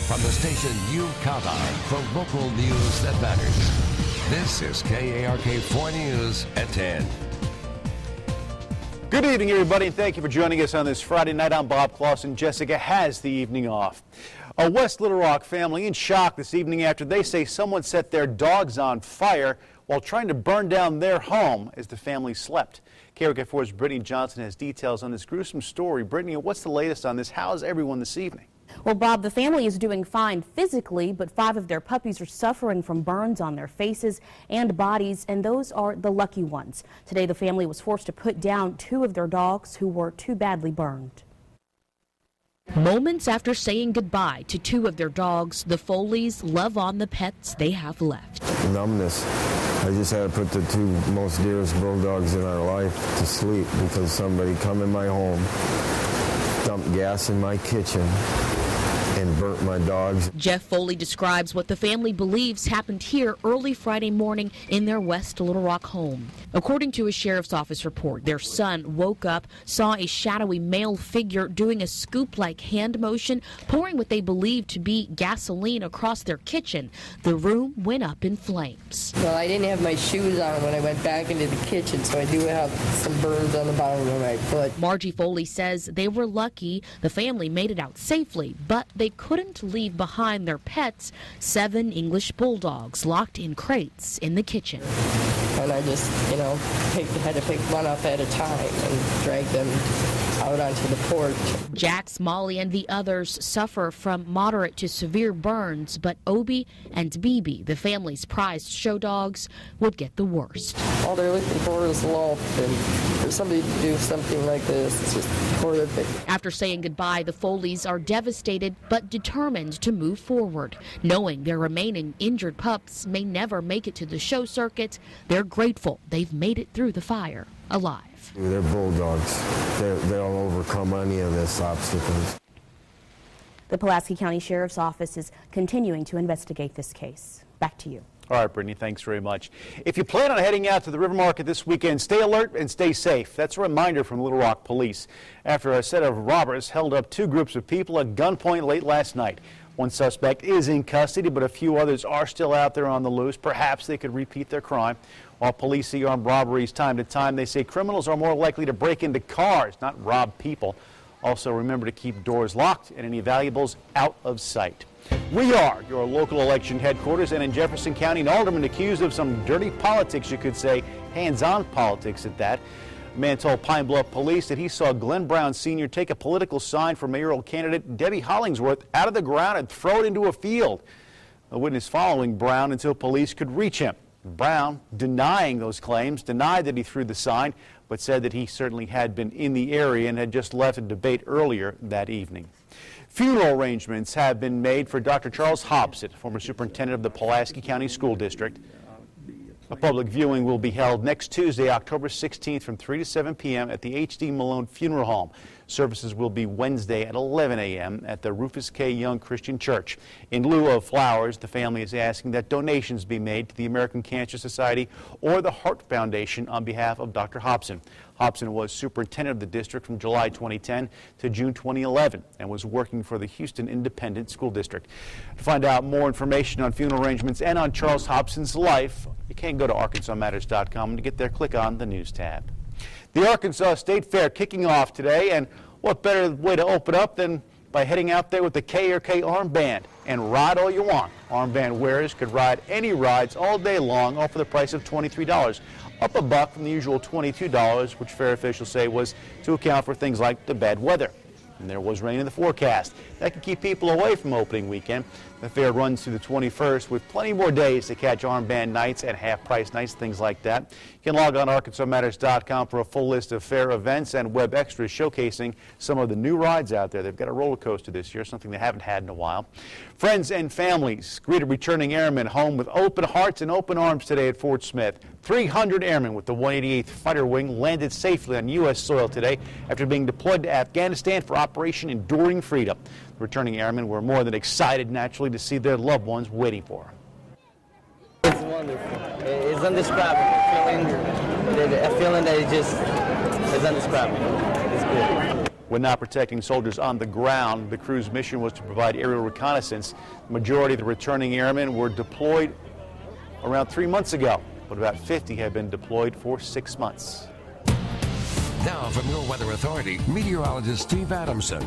From the station you count on for local news that matters. This is KARK 4 News at 10. Good evening, everybody, and thank you for joining us on this Friday night. I'm Bob Clausen. Jessica has the evening off. A West Little Rock family in shock this evening after they say someone set their dogs on fire while trying to burn down their home as the family slept. KARK4's Brittany Johnson has details on this gruesome story. Brittany, what's the latest on this? How's everyone this evening? Well, Bob, the family is doing fine physically, but 5 of their puppies are suffering from burns on their faces and bodies, and those are the lucky ones. Today, the family was forced to put down 2 of their dogs who were too badly burned. Moments after saying goodbye to 2 of their dogs, the Foleys love on the pets they have left. Numbness. I just had to put the 2 most dearest bulldogs in our life to sleep because somebody come in my home, dumped gas in my kitchen, and burnt my dogs. Jeff Foley describes what the family believes happened here early Friday morning in their West Little Rock home. According to a sheriff's office report, their son woke up, saw a shadowy male figure doing a scoop-like hand motion, pouring what they believed to be gasoline across their kitchen. The room went up in flames. Well, I didn't have my shoes on when I went back into the kitchen, so I do have some burns on the bottom of my foot. Margie Foley says they were lucky the family made it out safely, but they couldn't leave behind their pets, 7 English bulldogs locked in crates in the kitchen. And I just, had to pick one up at a time and drag them out onto the porch. Jax, Molly, and the others suffer from moderate to severe burns, but Obi and Bibi, the family's prized show dogs, would get the worst. All they're looking for is love, and for somebody to do something like this, it's just horrific. After saying goodbye, the Foleys are devastated but determined to move forward. Knowing their remaining injured pups may never make it to the show circuit, they're grateful they've made it through the fire alive. They're bulldogs. They'll overcome any of this obstacles. The Pulaski County Sheriff's Office is continuing to investigate this case. Back to you. All right, Brittany, thanks very much. If you plan on heading out to the River Market this weekend, stay alert and stay safe. That's a reminder from Little Rock Police after a set of robbers held up 2 groups of people at gunpoint late last night. One suspect is in custody, but a few others are still out there on the loose. Perhaps they could repeat their crime. While police see armed robberies time to time, they say criminals are more likely to break into cars, not rob people. Also, remember to keep doors locked and any valuables out of sight. We are your local election headquarters, and in Jefferson County, an alderman accused of some dirty politics, you could say, hands-on politics at that. A man told Pine Bluff police that he saw Glenn Brown Sr. take a political sign for mayoral candidate Debbie Hollingsworth out of the ground and throw it into a field. A witness following Brown until police could reach him. Brown, denying those claims, denied that he threw the sign, but said that he certainly had been in the area and had just left a debate earlier that evening. Funeral arrangements have been made for Dr. Charles Hobson, former superintendent of the Pulaski County School District. A public viewing will be held next Tuesday, October 16th from 3 to 7 p.m. at the H.D. Malone Funeral Home. Services will be Wednesday at 11 a.m. at the Rufus K. Young Christian Church. In lieu of flowers, the family is asking that donations be made to the American Cancer Society or the Heart Foundation on behalf of Dr. Hobson. Hobson was superintendent of the district from July 2010 to June 2011 and was working for the Houston Independent School District. To find out more information on funeral arrangements and on Charles Hobson's life, you can go to ArkansasMatters.com, and to get there, click on the News tab. The Arkansas State Fair kicking off today, and what better way to open up than by heading out there with the KARK armband and ride all you want. Armband wearers could ride any rides all day long, all for the price of $23, up a buck from the usual $22, which fair officials say was to account for things like the bad weather. And there was rain in the forecast. That could keep people away from opening weekend. The fair runs through the 21st with plenty more days to catch armband nights and half-price nights, things like that. You can log on to ArkansasMatters.com for a full list of fair events and web extras showcasing some of the new rides out there. They've got a roller coaster this year, something they haven't had in a while. Friends and families greeted returning airmen home with open hearts and open arms today at Fort Smith. 300 airmen with the 188th Fighter Wing landed safely on U.S. soil today after being deployed to Afghanistan for Operation Enduring Freedom. The returning airmen were more than excited, naturally, to see their loved ones waiting for them. It's wonderful. It's indescribable. A feeling that it just is indescribable. It's good. When not protecting soldiers on the ground, the crew's mission was to provide aerial reconnaissance. The majority of the returning airmen were deployed around 3 months ago, but about 50 have been deployed for 6 months. Now from your Weather Authority, meteorologist Steve Adamson.